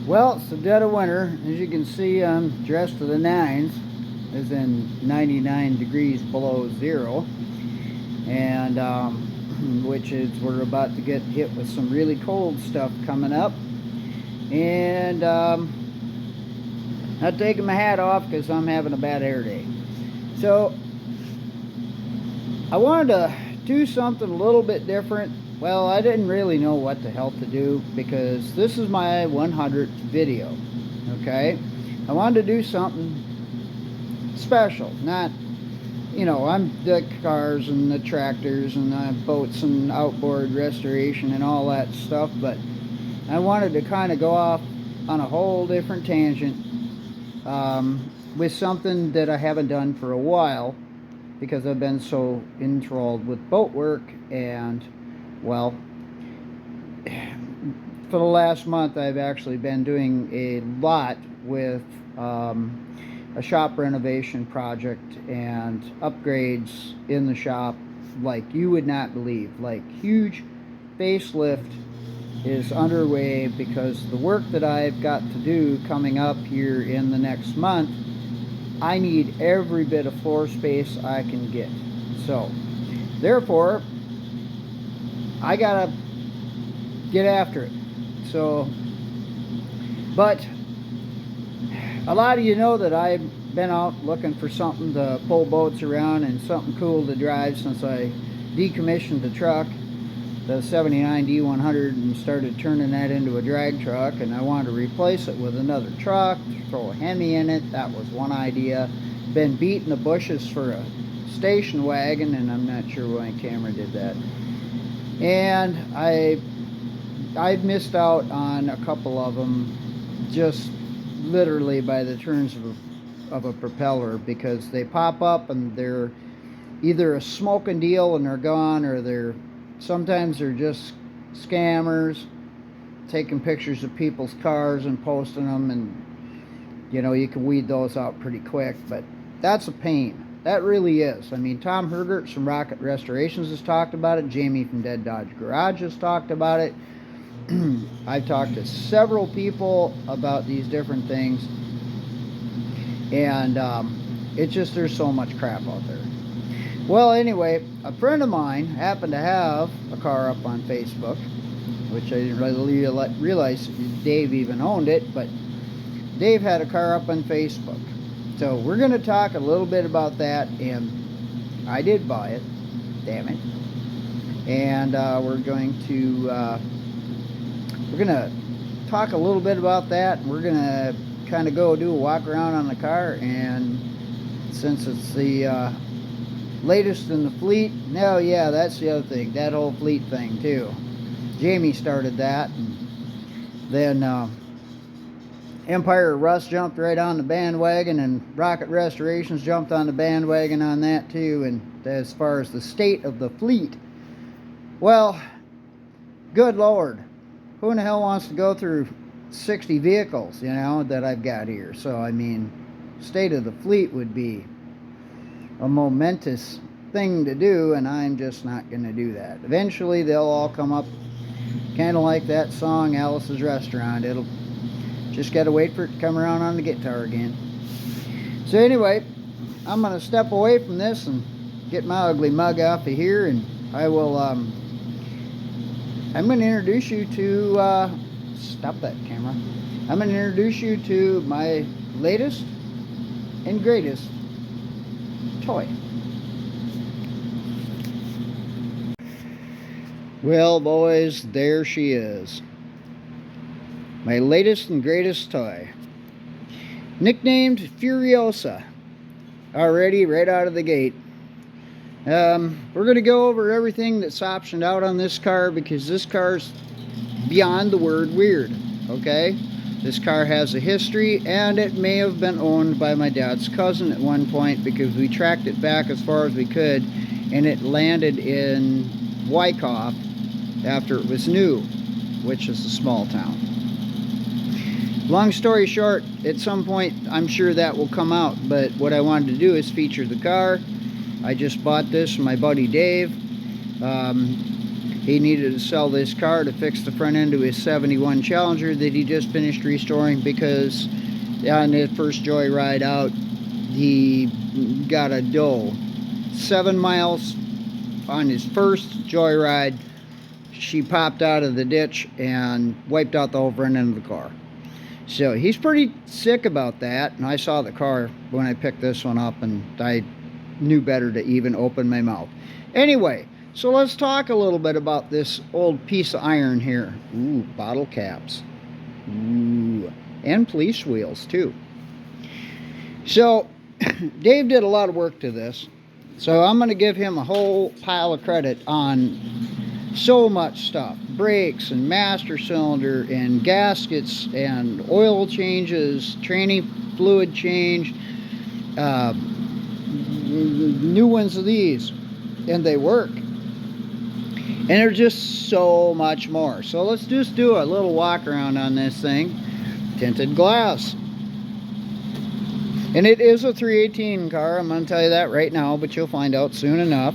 Well, it's the dead of winter. As you can see, I'm dressed to the nines, as in 99 degrees below zero, and which is we're about to get hit with some really cold stuff coming up. And not taking my hat off because I'm having a bad hair day. So I wanted to do something a little bit different. Well, I didn't really know what the hell to do because this is my 100th video. Okay, I wanted to do something special. Not, I'm the cars and the tractors and the boats and outboard restoration and all that stuff, but I wanted to kind of go off on a whole different tangent with something that I haven't done for a while because I've been so enthralled with boat work. And well, for the last month I've actually been doing a lot with a shop renovation project and upgrades in the shop like you would not believe. Like, huge facelift is underway because the work that I've got to do coming up here in the next month, I need every bit of floor space I can get. So therefore I gotta get after it. So, but a lot of you know that I've been out looking for something to pull boats around and something cool to drive since I decommissioned the truck, the 79 D100, and started turning that into a drag truck. And I wanted to replace it with another truck, throw a Hemi in it. That was one idea. Been beating the bushes for a station wagon, and I'm not sure why my camera did that. And I've missed out on a couple of them just literally by the turns of a propeller, because they pop up and they're either a smoking deal and they're gone, or sometimes they're just scammers taking pictures of people's cars and posting them, and you can weed those out pretty quick. But that's a pain. That really is. I mean, Tom Hergert from Rocket Restorations has talked about it. Jamie from Dead Dodge Garage has talked about it. I've talked to several people about these different things, and it's just, there's so much crap out there. Well, anyway, a friend of mine happened to have a car up on Facebook, which I didn't really realize Dave even owned it, but Dave had a car up on Facebook. So we're going to talk a little bit about that, and I did buy it, damn it. And we're going to talk a little bit about that. We're going to kind of go do a walk around on the car, and since it's the latest in the fleet, no, yeah, that's the other thing, that whole fleet thing too. Jamie started that, and then Empire Russ jumped right on the bandwagon, and Rocket Restorations jumped on the bandwagon on that too. And as far as the state of the fleet, well, good Lord, who in the hell wants to go through 60 vehicles, that I've got here? So, I mean, state of the fleet would be a momentous thing to do, and I'm just not going to do that. Eventually, they'll all come up, kind of like that song, Alice's Restaurant. It'll just got to wait for it to come around on the guitar again. So anyway, I'm going to step away from this and get my ugly mug off of here, and I will, I'm going to introduce you to, stop that camera. I'm going to introduce you to my latest and greatest toy. Well, boys, there she is. My latest and greatest toy. Nicknamed Furyosa. Already, right out of the gate. We're going to go over everything that's optioned out on this car, because this car's beyond the word weird, okay? This car has a history, and it may have been owned by my dad's cousin at one point, because we tracked it back as far as we could, and it landed in Wyckoff after it was new, which is a small town. Long story short, at some point I'm sure that will come out, but what I wanted to do is feature the car. I just bought this from my buddy Dave. He needed to sell this car to fix the front end of his 71 Challenger that he just finished restoring, because on his first joyride out, he got a doe. 7 miles on his first joyride, she popped out of the ditch and wiped out the whole front end of the car. So he's pretty sick about that, and I saw the car when I picked this one up, and I knew better to even open my mouth. Anyway, so let's talk a little bit about this old piece of iron here. Ooh, bottle caps. Ooh, and police wheels too. So Dave did a lot of work to this, so I'm going to give him a whole pile of credit on so much stuff. Brakes and master cylinder and gaskets and oil changes, training fluid change, new ones of these, and they work. And there's just so much more. So let's just do a little walk around on this thing. Tinted glass. And it is a 318 car, I'm going to tell you that right now, but you'll find out soon enough.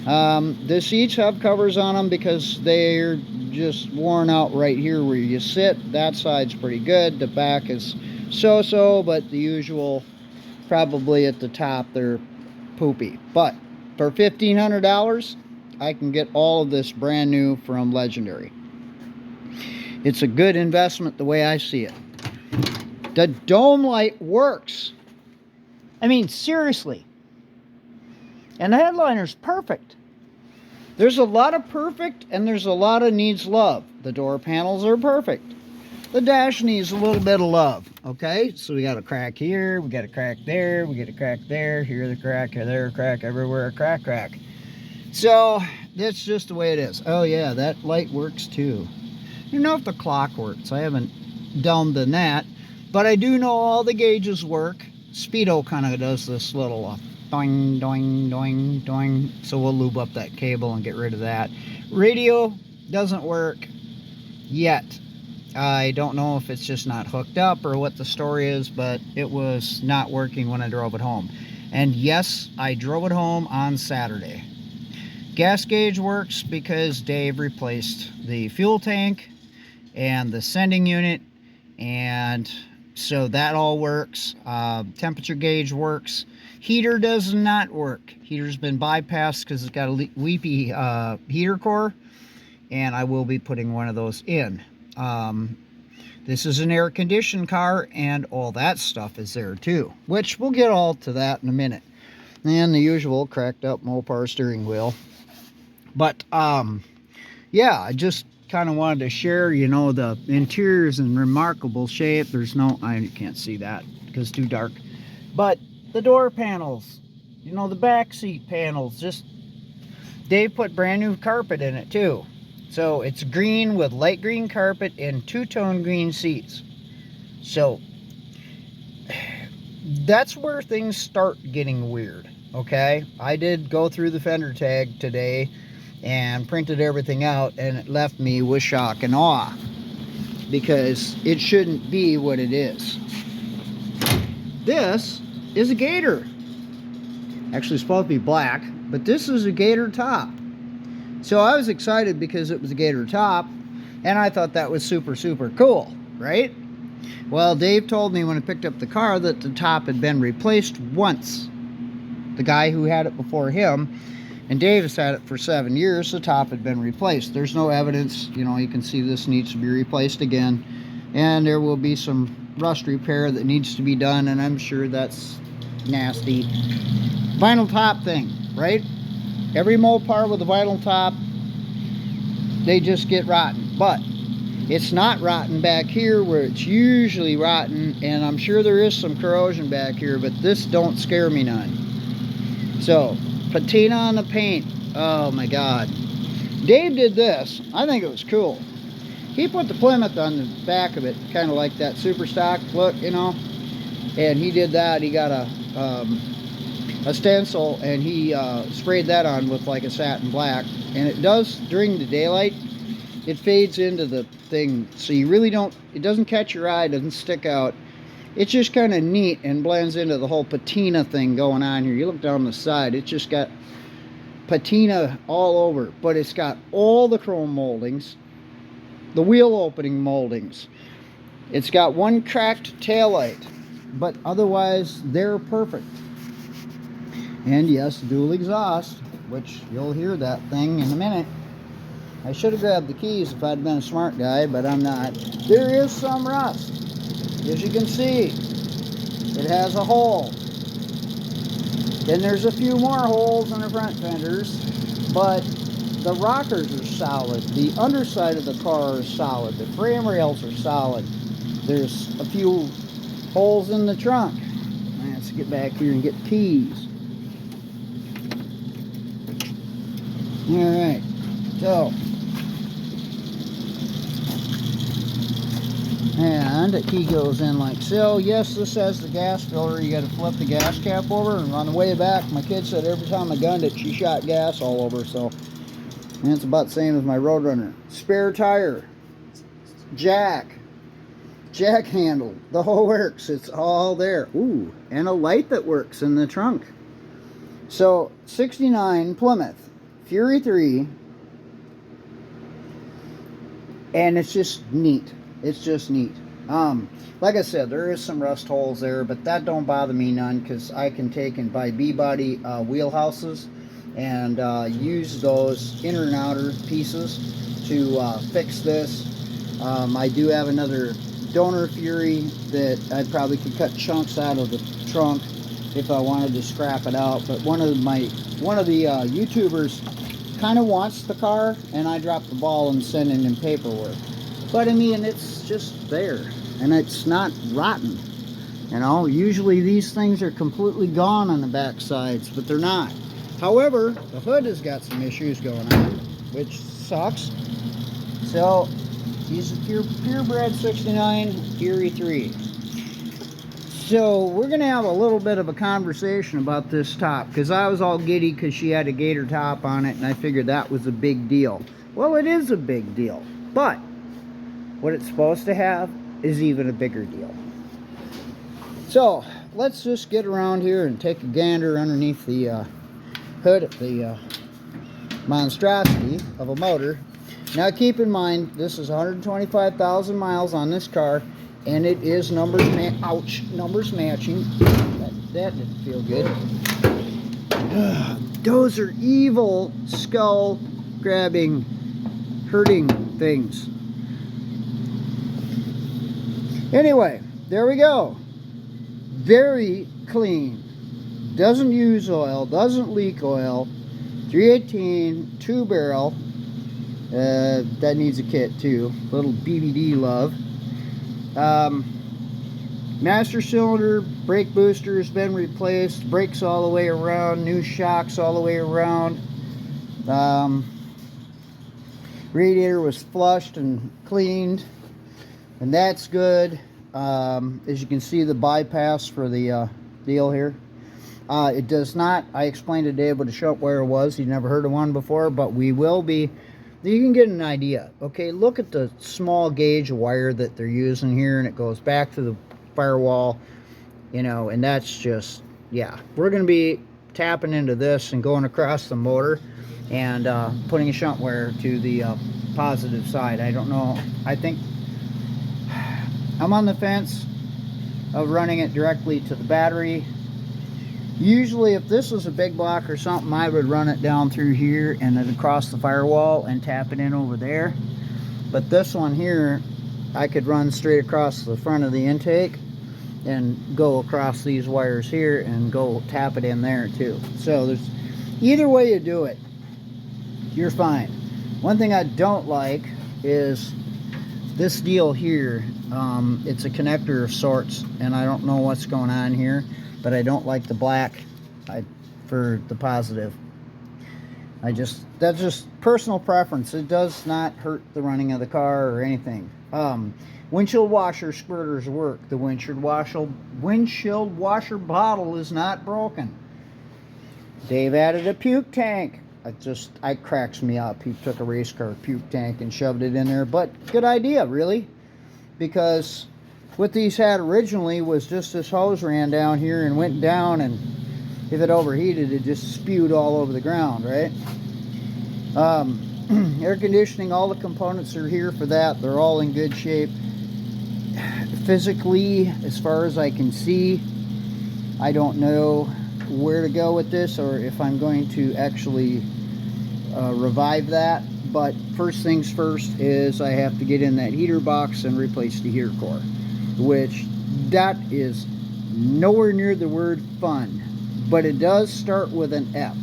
The seats have covers on them because they're just worn out right here where you sit. That side's pretty good. The back is so-so, but the usual, probably at the top, they're poopy. But for $1,500, I can get all of this brand new from Legendary. It's a good investment the way I see it. The dome light works. I mean, seriously. And the headliner's perfect. There's a lot of perfect, and there's a lot of needs love. The door panels are perfect. The dash needs a little bit of love, okay? So we got a crack here, we got a crack there, we get a crack there, here the crack, there a crack, everywhere a crack. So that's just the way it is. Oh yeah, that light works too. I don't know if the clock works. I haven't delved in that, but I do know all the gauges work. Speedo kind of does this little doing, doing, doing, doing. So we'll lube up that cable and get rid of that. Radio doesn't work yet. I don't know if it's just not hooked up or what the story is, but it was not working when I drove it home. And yes, I drove it home on Saturday. Gas gauge works because Dave replaced the fuel tank and the sending unit, and so that all works. Temperature gauge works. Heater does not work. Heater's been bypassed because it's got a weepy heater core, and I will be putting one of those in. This is an air-conditioned car, and all that stuff is there too, which we'll get all to that in a minute. And the usual cracked up Mopar steering wheel. But yeah, I just kind of wanted to share, you know, the interior's in remarkable shape. There's no, I can't see that because it's too dark, but the door panels, you know, the back seat panels, just Dave put brand new carpet in it too. So it's green with light green carpet and two-tone green seats. So that's where things start getting weird, okay? I did go through the fender tag today and printed everything out, and it left me with shock and awe because it shouldn't be what it is. This is a gator. Actually, it's supposed to be black, but this is a gator top. So I was excited because it was a gator top, and I thought that was super, super cool, right? Well, Dave told me when I picked up the car that the top had been replaced once. The guy who had it before him, and Dave has had it for 7 years, the top had been replaced. There's no evidence, you know, you can see this needs to be replaced again, and there will be some rust repair that needs to be done, and I'm sure that's nasty. Vinyl top thing, right? Every Mopar with a vinyl top, they just get rotten. But it's not rotten back here where it's usually rotten, and I'm sure there is some corrosion back here, but this don't scare me none. So, patina on the paint. Oh my God. Dave did this. I think it was cool. He put the Plymouth on the back of it, kind of like that super stock look, you know. And he did that. He got a stencil, and he sprayed that on with like a satin black, and it does, during the daylight, it fades into the thing, so you really don't, it doesn't catch your eye, doesn't stick out. It's just kind of neat and blends into the whole patina thing going on here. You look down the side, it's just got patina all over, but it's got all the chrome moldings, the wheel opening moldings. It's got one cracked taillight, but otherwise they're perfect. And yes, dual exhaust, which you'll hear that thing in a minute. I should have grabbed the keys if I'd been a smart guy, but I'm not. There is some rust. As you can see, it has a hole. Then there's a few more holes in the front fenders, but the rockers are solid. The underside of the car is solid. The frame rails are solid. There's a few holes in the trunk. Let's get back here and get the keys. Alright, so, and the key goes in like so. Yes, this has the gas filler. You got to flip the gas cap over, and on the way back, my kid said every time I gunned it, she shot gas all over, so, and it's about the same as my Roadrunner. Spare tire, jack handle, the whole works. It's all there. Ooh, and a light that works in the trunk. So, 69 Plymouth Fury 3, and it's just neat. It's just neat. Like I said, there is some rust holes there, but that don't bother me none, because I can take and buy B-body wheelhouses and use those inner and outer pieces to fix this. I do have another donor Fury that I probably could cut chunks out of the trunk if I wanted to scrap it out, but one of the YouTubers kind of wants the car, and I dropped the ball and sending him paperwork. But I mean, it's just there, and it's not rotten. You know, usually these things are completely gone on the back sides, but they're not. However, the hood has got some issues going on, which sucks. So, he's a purebred 69 Fury 3. So we're going to have a little bit of a conversation about this top, because I was all giddy because she had a gator top on it, and I figured that was a big deal. Well, it is a big deal, but what it's supposed to have is even a bigger deal. So let's just get around here and take a gander underneath the hood of the monstrosity of a motor. Now keep in mind, this is 125,000 miles on this car, and it is numbers matching. That didn't feel good. Those are evil skull grabbing, hurting things. Anyway, there we go. Very clean. Doesn't use oil, doesn't leak oil. 318, 2-barrel. That needs a kit too. Little BBD love. Master cylinder, brake booster has been replaced, brakes all the way around, new shocks all the way around. Radiator was flushed and cleaned, and that's good. As you can see, the bypass for the deal here, it does not, I explained to Dave what a shunt wire was. He'd never heard of one before, but we will be. You can get an idea. Okay, look at the small gauge wire that they're using here, and it goes back to the firewall, you know, and that's just, yeah. We're going to be tapping into this and going across the motor and putting a shunt wire to the positive side. I don't know. I think I'm on the fence of running it directly to the battery. Usually if this was a big block or something, I would run it down through here and then across the firewall and tap it in over there. But this one here, I could run straight across the front of the intake and go across these wires here and go tap it in there too. So there's either way you do it, you're fine. One thing I don't like is this deal here. It's a connector of sorts, and I don't know what's going on here, but I don't like the black for the positive. That's just personal preference. It does not hurt the running of the car or anything. Windshield washer squirters work. The windshield washer bottle is not broken. Dave added a puke tank. It cracks me up. He took a race car puke tank and shoved it in there, but good idea, really, because what these had originally was just this hose ran down here and went down, and if it overheated, it just spewed all over the ground, right? Air conditioning, all the components are here for that. They're all in good shape. Physically, as far as I can see, I don't know where to go with this or if I'm going to actually revive that. But first things first is I have to get in that heater box and replace the heater core, which that is nowhere near the word fun, but it does start with an F.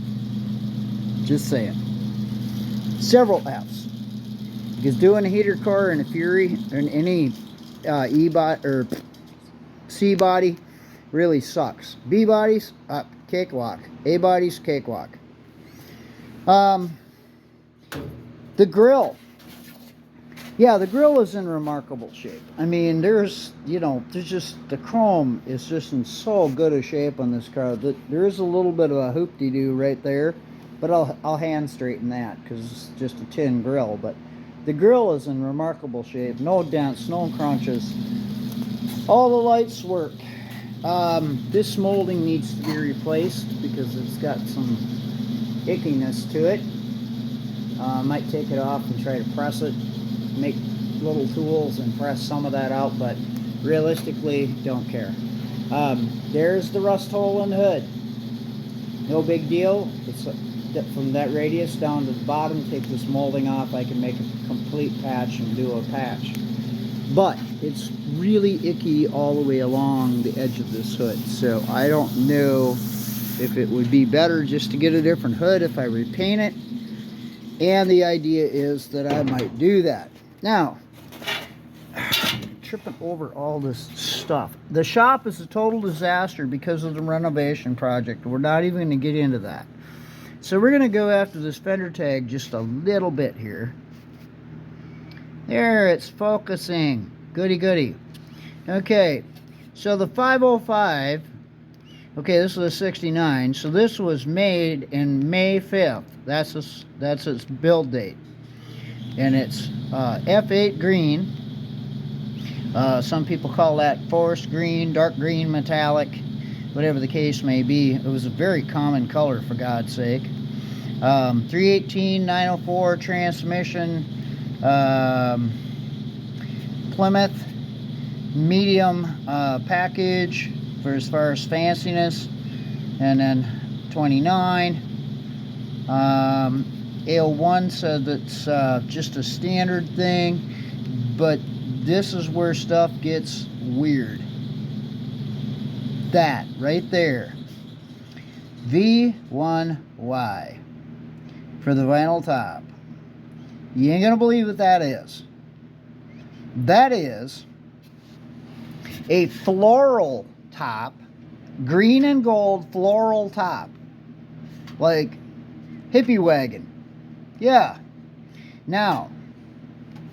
Just saying. Several F's. Because doing a heater core in a Fury and any E-body or C-body really sucks. B-bodies, cakewalk. A-bodies, cakewalk. The grill. Yeah, the grill is in remarkable shape. I mean, there's just, the chrome is just in so good a shape on this car. There is a little bit of a hoop-de-doo right there, but I'll hand straighten that because it's just a tin grill. But the grill is in remarkable shape. No dents, no crunches. All the lights work. This molding needs to be replaced because it's got some ickiness to it. Might take it off and try to press it, make little tools and press some of that out, but realistically, don't care. There's the rust hole in the hood. No big deal. It's from that radius down to the bottom. Take this molding off. I can make a complete patch and do a patch. But it's really icky all the way along the edge of this hood. So I don't know if it would be better just to get a different hood if I repaint it. And the idea is that I might do that. Now, tripping over all this stuff. The shop is a total disaster because of the renovation project. We're not even going to get into that. So we're going to go after this fender tag just a little bit here. There, it's focusing. Goody goody. Okay, so the 505, okay, this is a 69, so this was made in May 5th. That's its build date. And it's F8 green. Some people call that forest green, dark green, metallic, whatever the case may be. It was a very common color, for God's sake. 318 904 transmission, Plymouth, medium package for as far as fanciness, and then 29. AO1 said it's just a standard thing, but this is where stuff gets weird. That right there, V1Y for the vinyl top. You ain't gonna believe what that is. That is a floral top, green and gold floral top, like hippie wagon. Yeah. Now,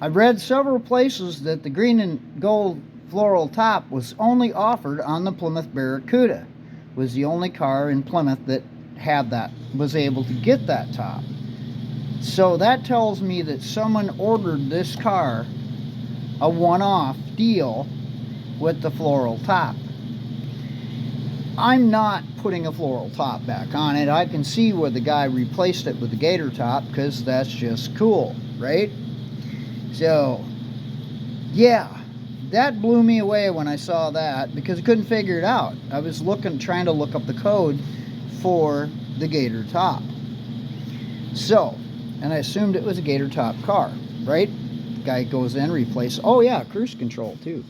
I've read several places that the green and gold floral top was only offered on the Plymouth Barracuda. Was the only car in Plymouth that had that, was able to get that top. So that tells me that someone ordered this car a one-off deal with the floral top. I'm not putting a floral top back on it. I can see where the guy replaced it with the gator top because that's just cool, right? So, yeah, that blew me away when I saw that because I couldn't figure it out. I was trying to look up the code for the gator top. So, and I assumed it was a gator top car, right? Guy goes in, replaces. Oh yeah, cruise control too.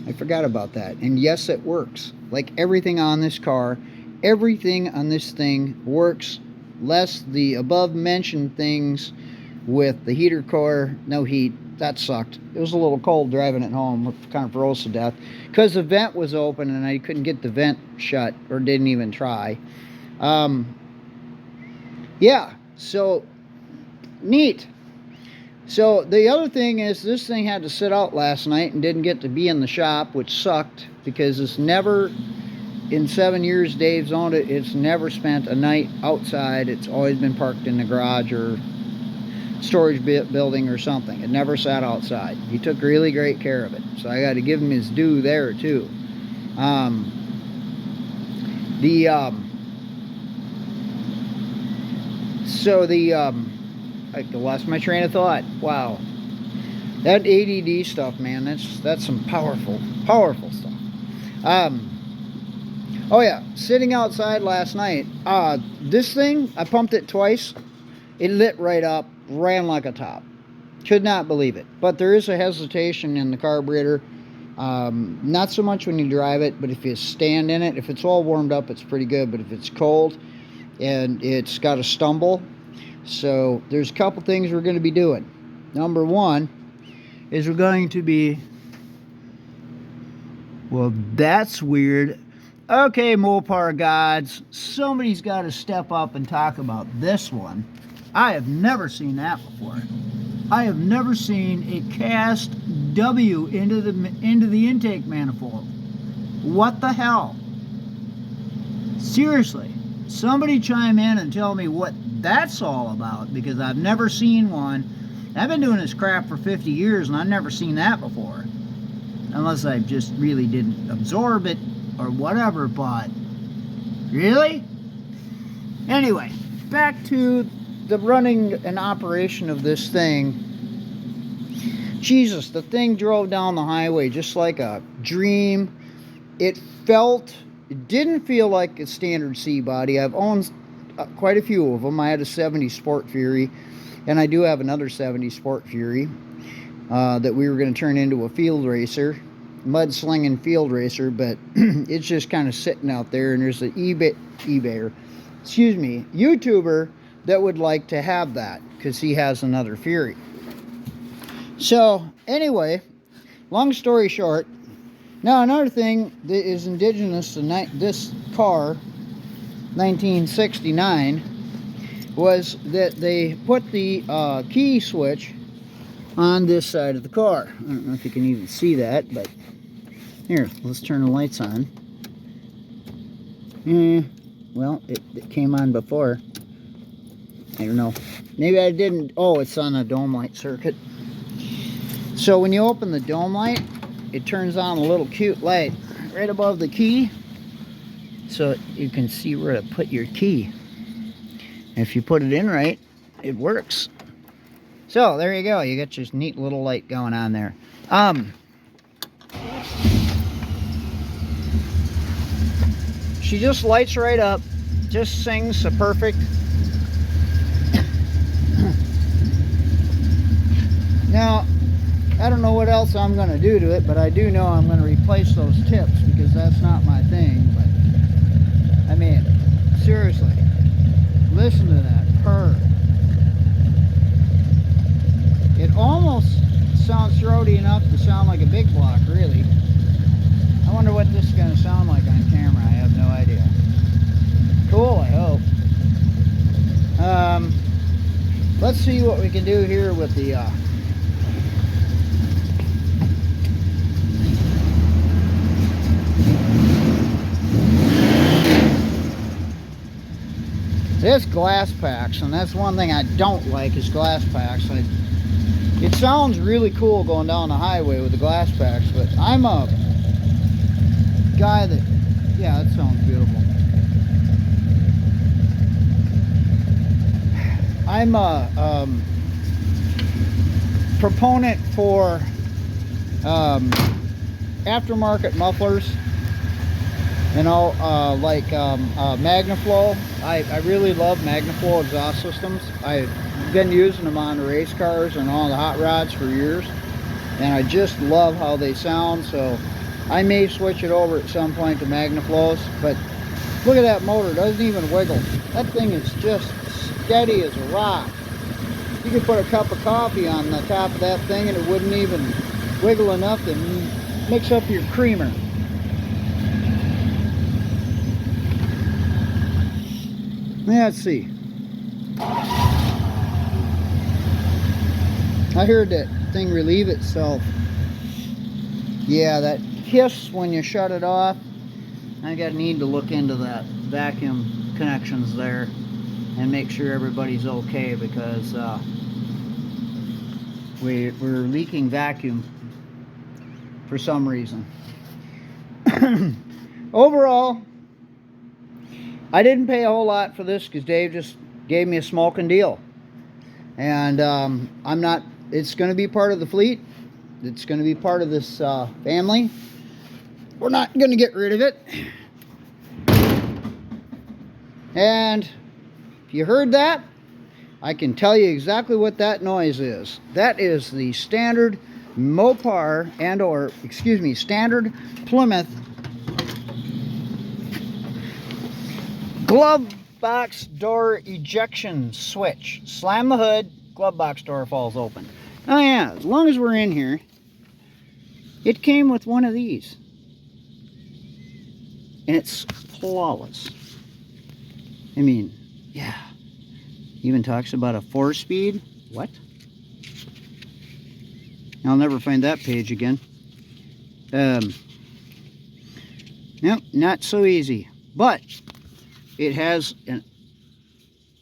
I forgot about that. And yes, it works. Like everything on this car, everything on this thing works, less the above mentioned things with the heater core. No heat. That sucked. It was a little cold driving it home. Kind of froze to death because the vent was open and I couldn't get the vent shut, or didn't even try. Yeah, so neat. So the other thing is, this thing had to sit out last night and didn't get to be in the shop, which sucked because it's never, in 7 years Dave's owned it, it's never spent a night outside. It's always been parked in the garage or storage building or something. It never sat outside. He took really great care of it, so I got to give him his due there too. So the I lost my train of thought. Wow, that ADD stuff, man. That's some powerful stuff. Oh yeah, sitting outside last night. This thing, I pumped it twice. It lit right up, ran like a top. Could not believe it. But there is a hesitation in the carburetor. Not so much when you drive it, but if you stand in it, if it's all warmed up, it's pretty good. But if it's cold and it's got a stumble, so there's a couple things we're going to be doing. Number one is we're going to be, well, that's weird. Okay, Mopar gods, somebody's got to step up and talk about this one. I have never seen that before. I have never seen a cast W into the intake manifold. What the hell? Seriously, somebody chime in and tell me what that's all about, because I've never seen one. I've been doing this crap for 50 years and I've never seen that before. Unless I just really didn't absorb it or whatever, but really? Anyway, back to the running and operation of this thing. Jesus, the thing drove down the highway just like a dream. It didn't feel like a standard C body. I've owned quite a few of them. I had a 70 Sport Fury, and I do have another 70 Sport Fury that we were going to turn into a field racer, mudslinging field racer, but it's just kind of sitting out there, and there's an YouTuber that would like to have that because he has another Fury. So anyway, long story short, now another thing that is indigenous to this car, 1969, was that they put the key switch on this side of the car. I don't know if you can even see that, but here, let's turn the lights on. Well, it came on before. I don't know. Maybe I didn't. Oh, it's on a dome light circuit. So when you open the dome light, it turns on a little cute light right above the key, so you can see where to put your key. If you put it in right, it works. So there you go. You got your neat little light going on there. She just lights right up, just sings a perfect. Now, I don't know what else I'm going to do to it, but I do know I'm going to replace those tips because that's not my thing. But I mean, seriously, listen to that purr. It almost sounds throaty enough to sound like a big block, really. I wonder what this is going to sound like on camera. I have no idea. Cool, I hope. Let's see what we can do here with the this glass packs, and that's one thing I don't like is glass packs. It sounds really cool going down the highway with the glass packs, but I'm a guy that, yeah, that sounds beautiful. I'm a proponent for aftermarket mufflers, you know, like Magnaflow. I really love Magnaflow exhaust systems. I've been using them on the race cars and all the hot rods for years, and I just love how they sound. So I may switch it over at some point to Magnaflows. But look at that motor, it doesn't even wiggle. That thing is just steady as a rock. You could put a cup of coffee on the top of that thing and it wouldn't even wiggle enough to mix up your creamer. Let's see. I heard that thing relieve itself. Yeah, that hiss when you shut it off. I need to look into that vacuum connections there and make sure everybody's okay, because we're leaking vacuum for some reason. Overall, I didn't pay a whole lot for this because Dave just gave me a smoking deal. And it's going to be part of the fleet. It's going to be part of this family. We're not going to get rid of it. And if you heard that, I can tell you exactly what that noise is. That is the standard Mopar standard Plymouth glove box door ejection switch. Slam the hood, glove box door falls open. Oh yeah, as long as we're in here, it came with one of these. And it's flawless. I mean, yeah. Even talks about a 4-speed. What? I'll never find that page again. Nope, not so easy. But it has an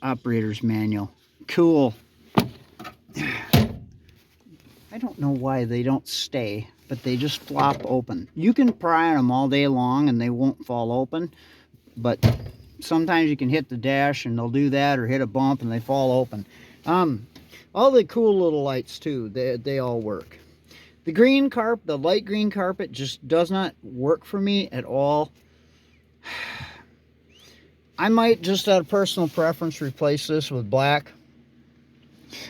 operator's manual. Cool. I don't know why they don't stay, but they just flop open. You can pry on them all day long and they won't fall open, but sometimes you can hit the dash and they'll do that, or hit a bump and they fall open. All the cool little lights too, they all work. The green carpet, the light green carpet, just does not work for me at all. I might, just out of personal preference, replace this with black.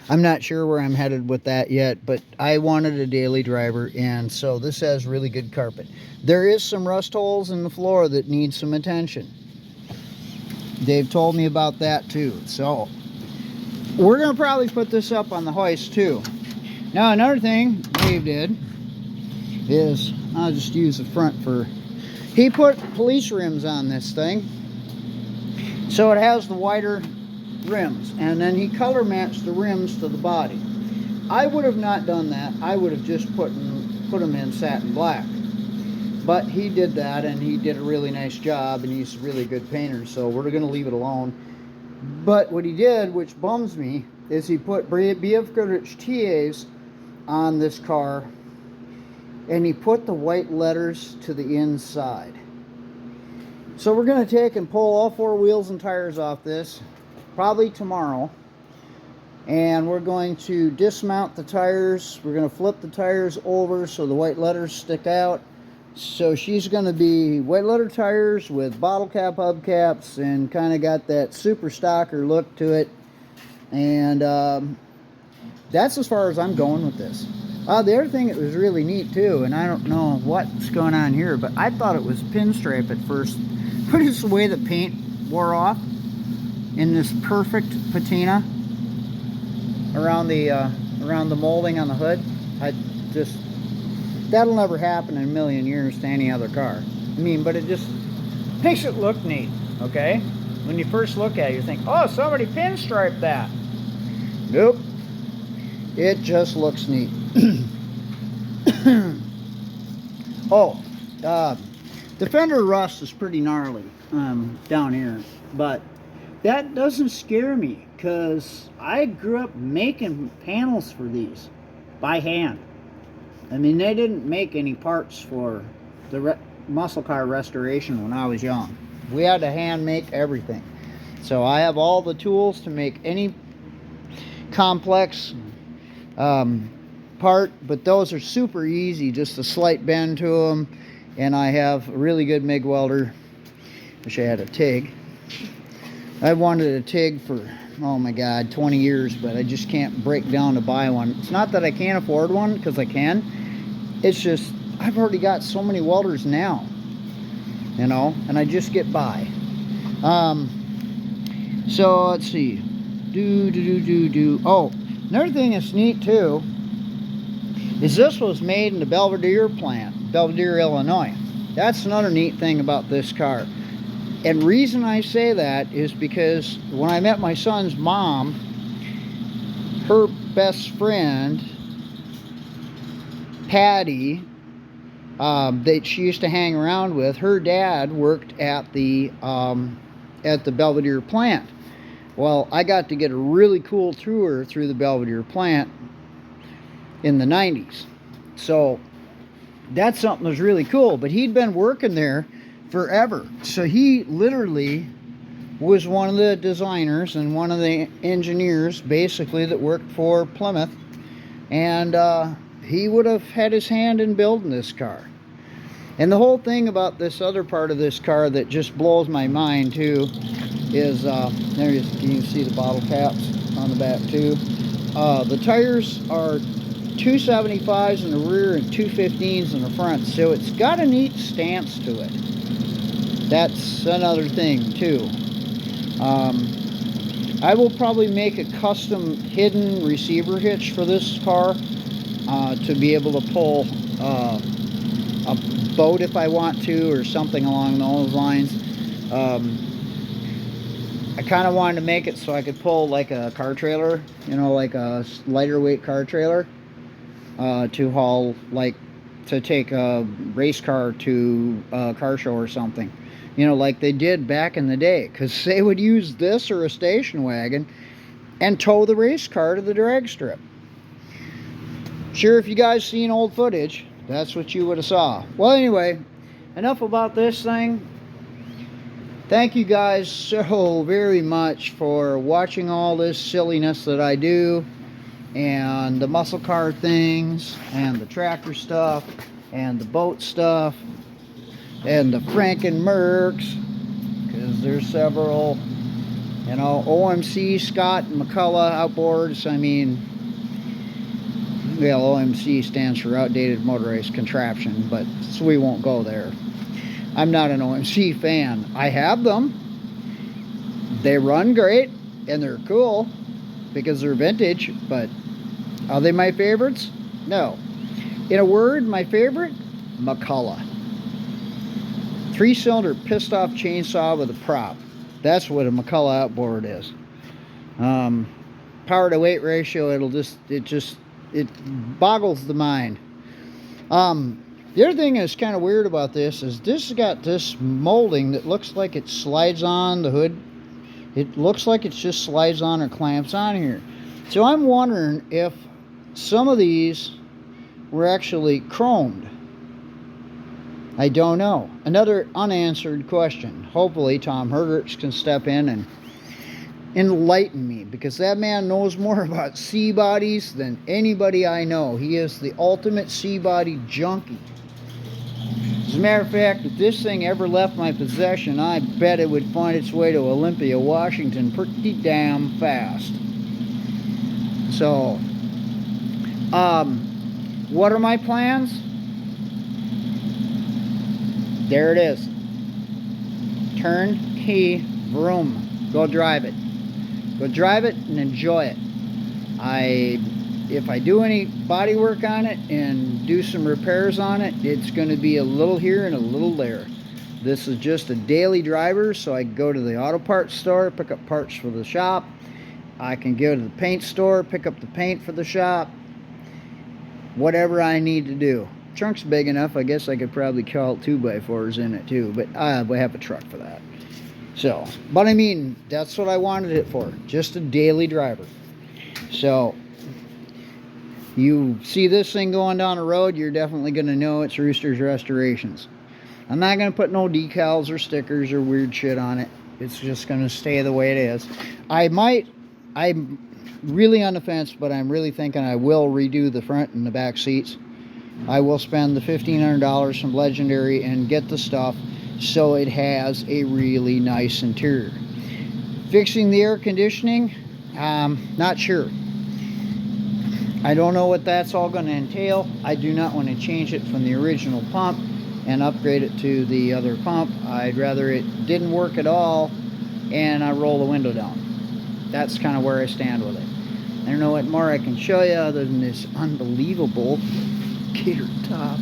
I'm not sure where I'm headed with that yet, but I wanted a daily driver, and so this has really good carpet. There is some rust holes in the floor that need some attention. They've told me about that too. So we're going to probably put this up on the hoist too. Now another thing Dave did is, I'll just use the front for, he put police rims on this thing. So it has the wider rims, and then he color matched the rims to the body. I would have not done that. I would have just put them in satin black. But he did that, and he did a really nice job, and he's a really good painter, so we're going to leave it alone. But what he did, which bums me, is he put BF Goodrich TAs on this car, and he put the white letters to the inside. So we're going to take and pull all 4 wheels and tires off this, probably tomorrow. And we're going to dismount the tires. We're going to flip the tires over so the white letters stick out. So she's going to be white letter tires with bottle cap hubcaps, and kind of got that super stocker look to it. And that's as far as I'm going with this. The other thing that was really neat too, and I don't know what's going on here, but I thought it was pinstripe at first. But it's the way the paint wore off in this perfect patina around the molding on the hood. That'll never happen in a million years to any other car. I mean, but it just makes it look neat, okay? When you first look at it, you think, oh, somebody pinstriped that. Nope. It just looks neat. Oh, the fender rust is pretty gnarly down here, but that doesn't scare me, because I grew up making panels for these by hand. I mean, they didn't make any parts for the muscle car restoration when I was young. We had to hand make everything. So I have all the tools to make any complex part, but those are super easy, just a slight bend to them. And I have a really good MIG welder. Wish I had a TIG. I wanted a TIG for, oh my God, 20 years, but I just can't break down to buy one. It's not that I can't afford one, because I can. It's just, I've already got so many welders now, you know, and I just get by. So let's see. Oh, another thing that's neat too is this was made in the Belvedere plant, Belvedere, Illinois. That's another neat thing about this car. And reason I say that is because when I met my son's mom, her best friend, Patty, that she used to hang around with, her dad worked at the Belvedere plant. Well, I got to get a really cool tour through the Belvedere plant in the 90s. So that's something that was really cool. But he'd been working there forever. So he literally was one of the designers and one of the engineers basically that worked for Plymouth, and he would have had his hand in building this car. And the whole thing about this other part of this car that just blows my mind too is there you can see the bottle caps on the back too. The tires are 275s in the rear and 215s in the front, so it's got a neat stance to it. That's another thing too. I will probably make a custom hidden receiver hitch for this car to be able to pull a boat if I want to, or something along those lines. I kind of wanted to make it so I could pull like a car trailer, you know, like a lighter weight car trailer to haul, like to take a race car to a car show or something, you know, like they did back in the day, because they would use this or a station wagon and tow the race car to the drag strip. Sure, if you guys seen old footage, that's what you would have saw. Well, anyway, enough about this thing. Thank you guys so very much for watching all this silliness that I do, and the muscle car things, and the tractor stuff, and the boat stuff, and the Franken Mercs, because there's several, you know, OMC, Scott and McCullough outboards. I mean, well, OMC stands for Outdated Motorized Contraption, but so we won't go there. I'm not an OMC fan. I have them. They run great, and they're cool because they're vintage, but are they my favorites? No. In a word, my favorite? McCullough. 3-cylinder pissed-off chainsaw with a prop. That's what a McCullough outboard is. Power to weight ratio, it boggles the mind. The other thing that's kind of weird about this is this has got this molding that looks like it slides on the hood. It looks like it just slides on or clamps on here. So I'm wondering if some of these were actually chromed. I don't know. Another unanswered question. Hopefully Tom Hergerts can step in and enlighten me, because that man knows more about C-bodies than anybody I know. He is the ultimate C-body junkie. As a matter of fact, if this thing ever left my possession, I bet it would find its way to Olympia, Washington pretty damn fast. So, what are my plans? There it is. Turnkey vroom. Go drive it. Go drive it and enjoy it. If I do any body work on it and do some repairs on it, it's going to be a little here and a little there. This is just a daily driver, so I go to the auto parts store, pick up parts for the shop. I can go to the paint store, pick up the paint for the shop. Whatever I need to do. Trunk's big enough, I guess I could probably call 2x4s in it too, but I have a truck for that. So, but I mean, that's what I wanted it for. Just a daily driver. So, you see this thing going down the road, you're definitely going to know it's Rooster's Restorations. I'm not going to put no decals or stickers or weird shit on it. It's just going to stay the way it is. I'm really on the fence, but I'm really thinking I will redo the front and the back seats. I will spend the $1,500 from Legendary and get the stuff so it has a really nice interior. Fixing the air conditioning, not sure. I don't know what that's all going to entail. I do not want to change it from the original pump and upgrade it to the other pump. I'd rather it didn't work at all and I roll the window down. That's kind of where I stand with it. I don't know what more I can show you other than this unbelievable gator top.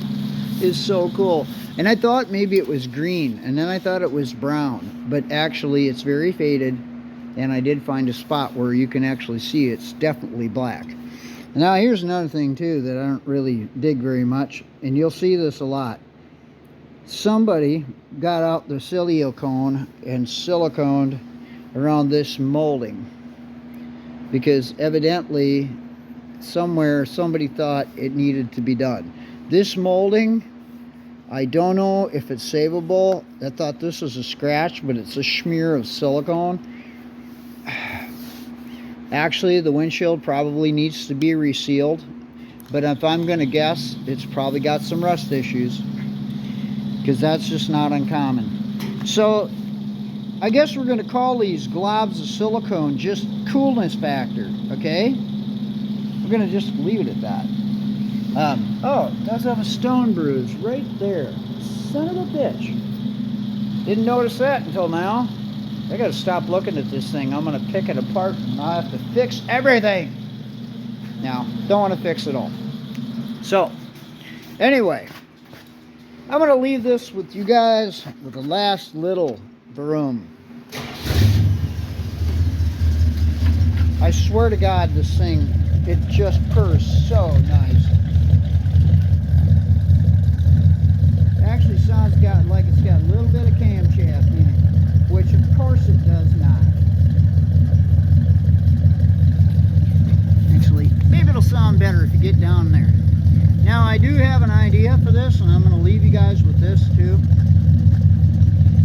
Is so cool. And I thought maybe it was green, and then I thought it was brown, but actually it's very faded, and I did find a spot where you can actually see it's definitely black. Now here's another thing too that I don't really dig very much, and you'll see this a lot. Somebody got out the silicone and siliconed around this molding, because evidently somewhere somebody thought it needed to be done. This molding I don't know if it's savable. I thought this was a scratch, but it's a smear of silicone. Actually, the windshield probably needs to be resealed, but if I'm going to guess, it's probably got some rust issues, because that's just not uncommon. So I guess we're going to call these globs of silicone just coolness factor, okay? We're going to just leave it at that. Oh, it does have a stone bruise right there. Son of a bitch. Didn't notice that until now. I gotta stop looking at this thing. I'm gonna pick it apart and I have to fix everything. Now, don't want to fix it all. So, anyway, I'm gonna leave this with you guys with the last little broom. I swear to God, this thing, it just purrs so nice. Actually sounds like it's got a little bit of camshaft in it, which of course it does not. Actually, maybe it'll sound better if you get down there. Now I do have an idea for this, and I'm going to leave you guys with this too.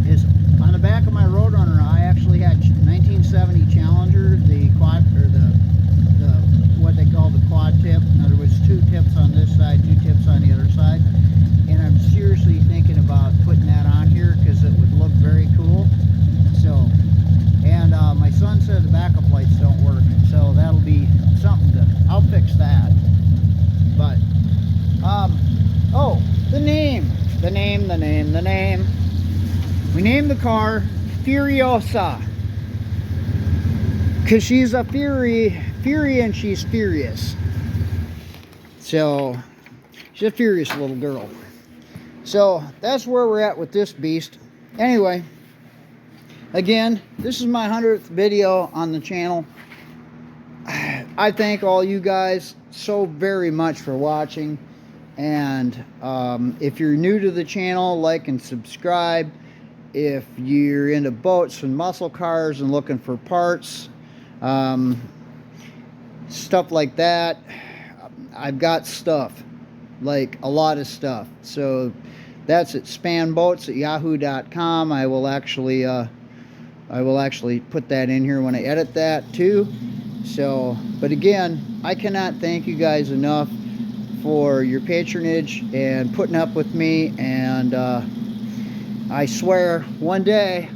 Is on the back of my Roadrunner, I actually had 1970 Challenger, the quad, or the what they call the quad tip. In other words, 2 tips on this side, 2 tips on the other side. And I'm seriously thinking about putting that on here because it would look very cool. So, and my son said the backup lights don't work, so that'll be something to, I'll fix that. But, oh, the name. We named the car Furyosa, because she's a fury and she's furious. So, she's a furious little girl. So that's where we're at with this beast. Anyway, again, this is my 100th video on the channel. I thank all you guys so very much for watching. And if you're new to the channel, like and subscribe. If you're into boats and muscle cars and looking for parts, stuff like that, I've got stuff, like a lot of stuff. So that's at spanboats@yahoo.com. I will actually put that in here when I edit that too. So, but again, I cannot thank you guys enough for your patronage and putting up with me. And I swear, one day,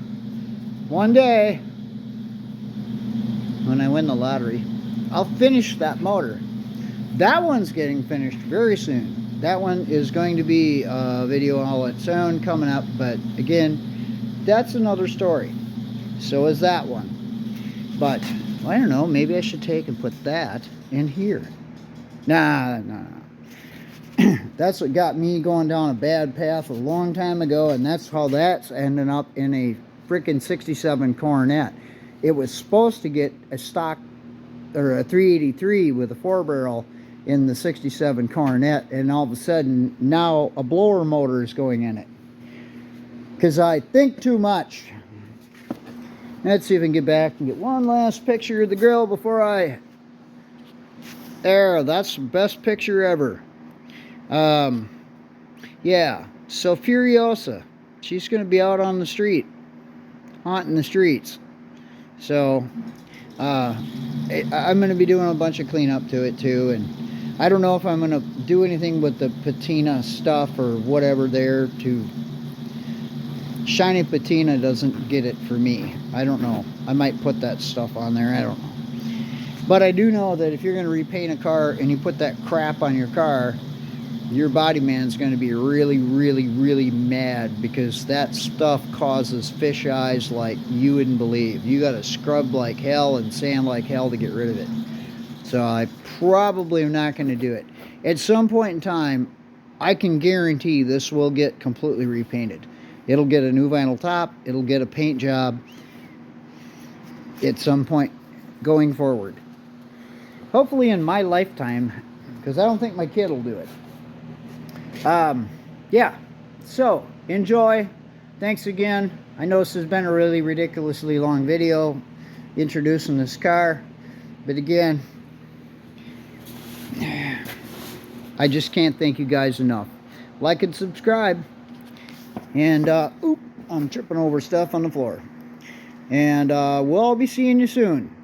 when I win the lottery, I'll finish that motor. That one's getting finished very soon. That one is going to be a video all its own coming up, but again, that's another story. So is that one. But I don't know, maybe I should take and put that in here. Nah. That's what got me going down a bad path a long time ago, and that's how that's ending up in a freaking 67 Coronet. It was supposed to get a stock, or a 383 with a 4-barrel in the 67 Coronet, and all of a sudden now a blower motor is going in it because I think too much. Let's see if I can get back and get one last picture of the grill before I... There, that's the best picture ever. Yeah, so Furyosa, she's going to be out on the street, haunting the streets. So I'm going to be doing a bunch of cleanup to it too, and I don't know if I'm going to do anything with the patina stuff or whatever there to... Shiny patina doesn't get it for me. I don't know. I might put that stuff on there. I don't know. But I do know that if you're going to repaint a car and you put that crap on your car, your body man's going to be really, really, really mad, because that stuff causes fish eyes like you wouldn't believe. You got to scrub like hell and sand like hell to get rid of it. So I probably am not going to do it. At some point in time, I can guarantee this will get completely repainted. It'll get a new vinyl top. It'll get a paint job at some point going forward. Hopefully in my lifetime, because I don't think my kid will do it. Yeah, so enjoy. Thanks again. I know this has been a really ridiculously long video introducing this car, but again, I just can't thank you guys enough. Like and subscribe. And, oop, I'm tripping over stuff on the floor. And we'll be seeing you soon.